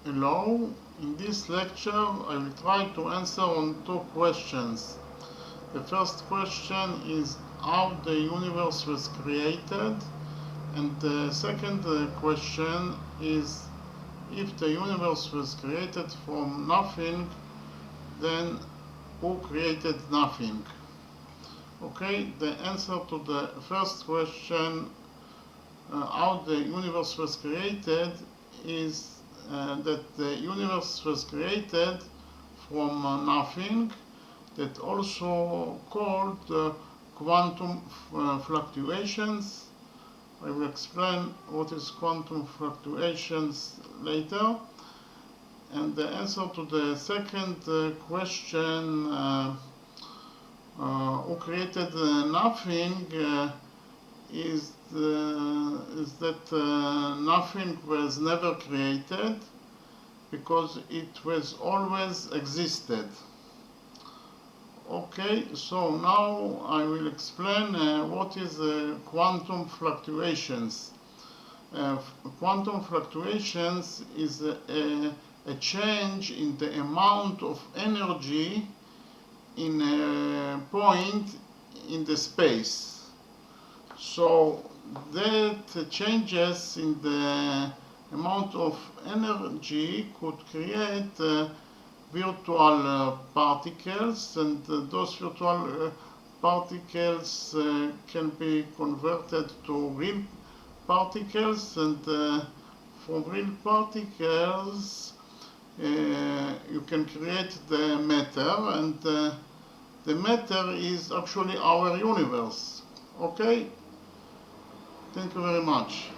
Hello, in this lecture I will try to answer on two questions. The first question is how the universe was created, and the second question is if the universe was created from nothing, then who created nothing? Okay, the answer to the first question, how the universe was created, is that the universe was created from nothing, that also called quantum fluctuations. I will explain what is quantum fluctuations later. And the answer to the second question, who created nothing, is that nothing was never created because it was always existed. Okay, so now I will explain what is quantum fluctuations. Quantum fluctuations is a change in the amount of energy in a point in the space. So that changes in the amount of energy could create virtual particles, and those virtual particles can be converted to real particles, and from real particles you can create the matter, and the matter is actually our universe. Okay? Thank you very much.